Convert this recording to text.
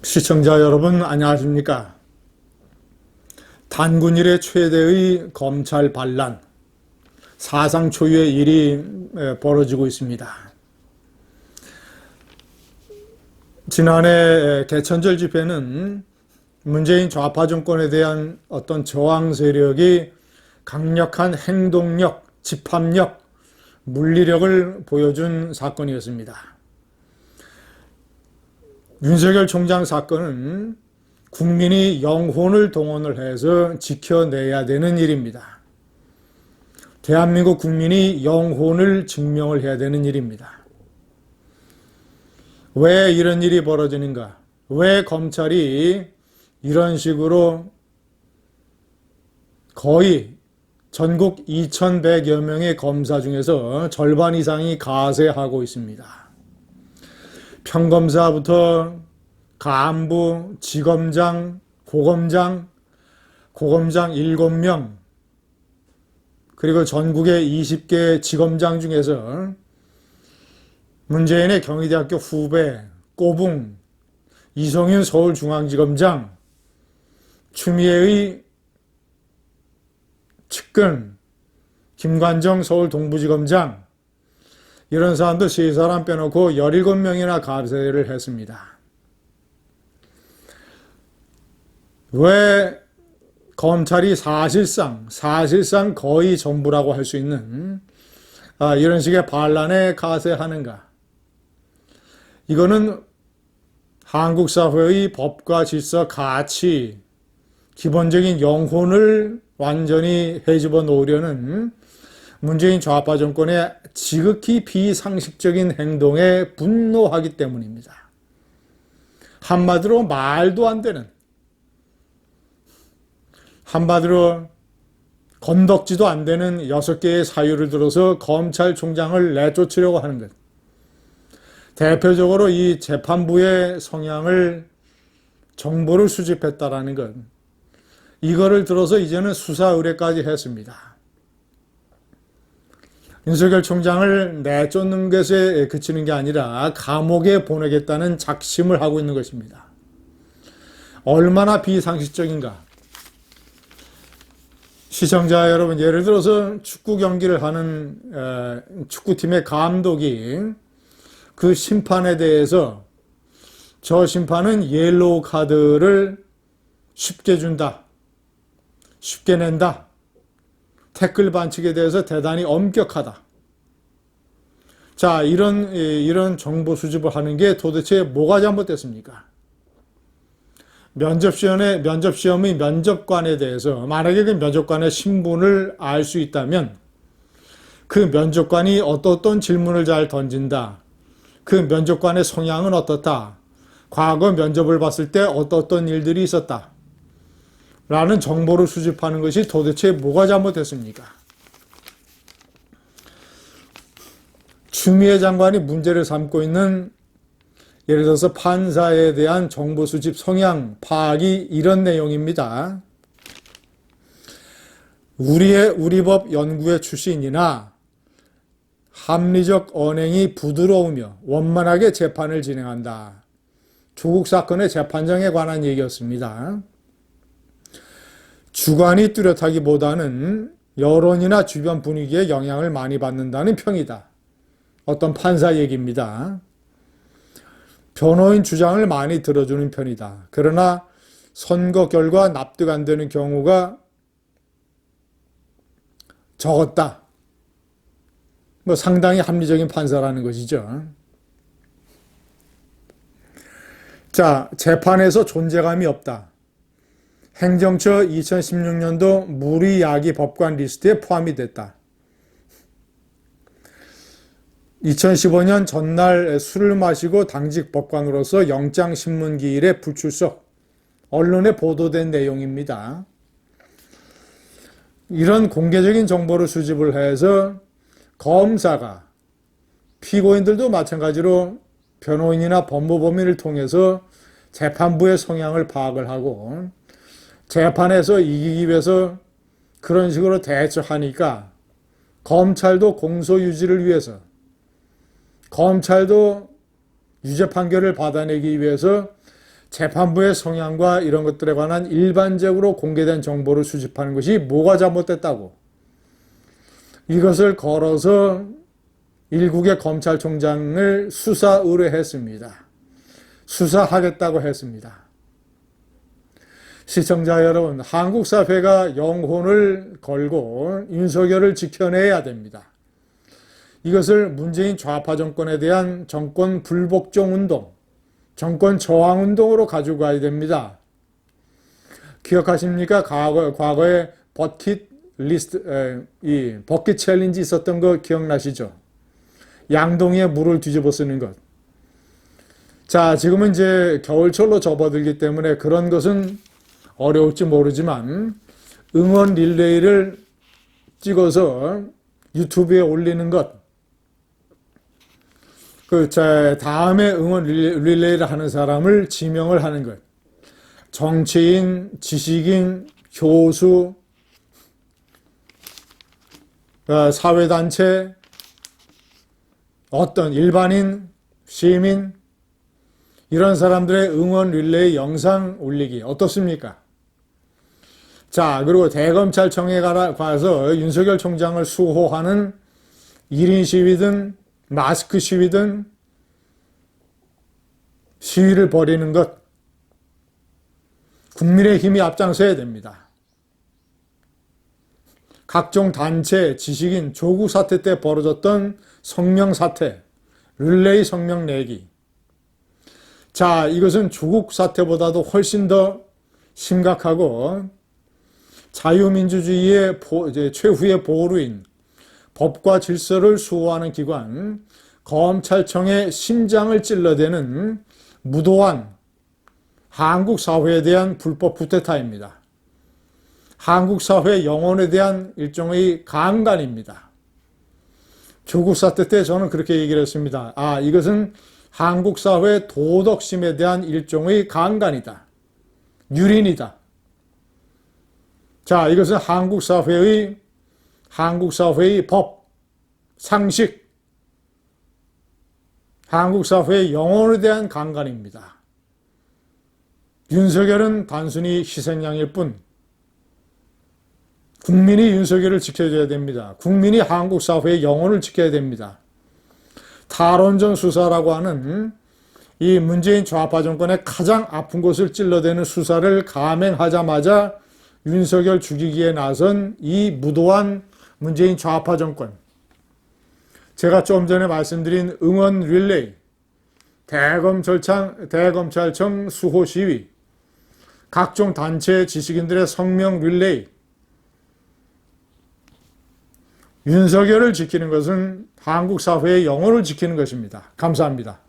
시청자 여러분 안녕하십니까? 단군 이래 최대의 검찰 반란, 사상 초유의 일이 벌어지고 있습니다. 지난해 개천절 집회는 문재인 좌파 정권에 대한 어떤 저항 세력이 강력한 행동력, 집합력, 물리력을 보여준 사건이었습니다. 윤석열 총장 사건은 국민이 영혼을 동원을 해서 지켜내야 되는 일입니다. 대한민국 국민이 영혼을 증명을 해야 되는 일입니다. 왜 이런 일이 벌어지는가? 왜 검찰이 이런 식으로 거의 전국 2,100여 명의 검사 중에서 절반 이상이 가세하고 있습니다. 평검사부터 간부, 지검장, 고검장 7명, 그리고 전국의 20개 지검장 중에서 문재인의 경희대학교 후배, 꼬붕, 이성윤 서울중앙지검장, 추미애의 측근, 김관정 서울동부지검장, 이런 사람들 3사람 빼놓고 17명이나 가세를 했습니다. 왜 검찰이 사실상 거의 전부라고 할 수 있는 이런 식의 반란에 가세하는가? 이거는 한국 사회의 법과 질서, 가치, 기본적인 영혼을 완전히 헤집어 놓으려는 문재인 좌파 정권의 지극히 비상식적인 행동에 분노하기 때문입니다. 한마디로 말도 안 되는, 한마디로 건덕지도 안 되는 6개의 사유를 들어서 검찰총장을 내쫓으려고 하는 것. 대표적으로 이 재판부의 성향을 정보를 수집했다라는 것. 이거를 들어서 이제는 수사 의뢰까지 했습니다. 윤석열 총장을 내쫓는 것에 그치는 게 아니라 감옥에 보내겠다는 작심을 하고 있는 것입니다. 얼마나 비상식적인가? 시청자 여러분, 예를 들어서 축구 경기를 하는 축구팀의 감독이 그 심판에 대해서 저 심판은 옐로우 카드를 쉽게 준다, 쉽게 낸다, 태클 반칙에 대해서 대단히 엄격하다. 자, 이런 정보 수집을 하는 게 도대체 뭐가 잘못됐습니까? 면접시험의 면접관에 대해서 만약에 그 면접관의 신분을 알 수 있다면 그 면접관이 어떤 질문을 잘 던진다. 그 면접관의 성향은 어떻다. 과거 면접을 봤을 때 어떤 일들이 있었다. 라는 정보를 수집하는 것이 도대체 뭐가 잘못됐습니까? 추미애 장관이 문제를 삼고 있는 예를 들어서 판사에 대한 정보 수집 성향 파악이 이런 내용입니다. 우리 법 연구회 출신이나 합리적 언행이 부드러우며 원만하게 재판을 진행한다. 조국 사건의 재판정에 관한 얘기였습니다. 주관이 뚜렷하기보다는 여론이나 주변 분위기에 영향을 많이 받는다는 평이다. 어떤 판사 얘기입니다. 변호인 주장을 많이 들어주는 편이다. 그러나 선거 결과 납득 안 되는 경우가 적었다. 상당히 합리적인 판사라는 것이죠. 자, 재판에서 존재감이 없다. 행정처 2016년도 무리야기 법관 리스트에 포함이 됐다. 2015년 전날 술을 마시고 당직 법관으로서 영장신문기일에 불출석, 언론에 보도된 내용입니다. 이런 공개적인 정보를 수집을 해서 검사가, 피고인들도 마찬가지로 변호인이나 법무법인을 통해서 재판부의 성향을 파악을 하고 재판에서 이기기 위해서 그런 식으로 대처하니까 검찰도 공소 유지를 위해서, 검찰도 유죄 판결을 받아내기 위해서 재판부의 성향과 이런 것들에 관한 일반적으로 공개된 정보를 수집하는 것이 뭐가 잘못됐다고 이것을 걸어서 일국의 검찰총장을 수사 의뢰했습니다. 수사하겠다고 했습니다. 시청자 여러분, 한국 사회가 영혼을 걸고 윤석열을 지켜내야 됩니다. 이것을 문재인 좌파 정권에 대한 정권 불복종 운동, 정권 저항 운동으로 가지고 가야 됩니다. 기억하십니까? 과거에 버킷 챌린지 있었던 거 기억나시죠? 양동이에 물을 뒤집어 쓰는 것. 자, 지금은 이제 겨울철로 접어들기 때문에 그런 것은 어려울지 모르지만 응원 릴레이를 찍어서 유튜브에 올리는 것, 다음에 응원 릴레이를 하는 사람을 지명을 하는 것, 정치인, 지식인, 교수, 사회단체, 어떤 일반인, 시민, 이런 사람들의 응원 릴레이 영상 올리기 어떻습니까? 자, 그리고 대검찰청에 가서 윤석열 총장을 수호하는 1인 시위든 마스크 시위든 시위를 벌이는 것, 국민의 힘이 앞장서야 됩니다. 각종 단체, 지식인, 조국 사태 때 벌어졌던 성명 사태, 릴레이 성명 내기. 자, 이것은 조국 사태보다도 훨씬 더 심각하고 자유민주주의의 최후의 보루인 법과 질서를 수호하는 기관, 검찰청의 심장을 찔러대는 무도한 한국 사회에 대한 불법 쿠데타입니다. 한국 사회 영혼에 대한 일종의 강간입니다. 조국 사태 때 저는 그렇게 얘기를 했습니다. 이것은 한국 사회 도덕심에 대한 일종의 강간이다. 유린이다. 자, 이것은 한국 사회의 법, 상식, 한국 사회의 영혼에 대한 강간입니다. 윤석열은 단순히 희생양일 뿐, 국민이 윤석열을 지켜줘야 됩니다. 국민이 한국 사회의 영혼을 지켜야 됩니다. 탈원전 수사라고 하는 이 문재인 좌파 정권의 가장 아픈 곳을 찔러대는 수사를 감행하자마자 윤석열 죽이기에 나선 이 무도한 문재인 좌파 정권. 제가 좀 전에 말씀드린 응원 릴레이, 대검찰청 수호 시위, 각종 단체 지식인들의 성명 릴레이, 윤석열을 지키는 것은 한국 사회의 영혼을 지키는 것입니다. 감사합니다.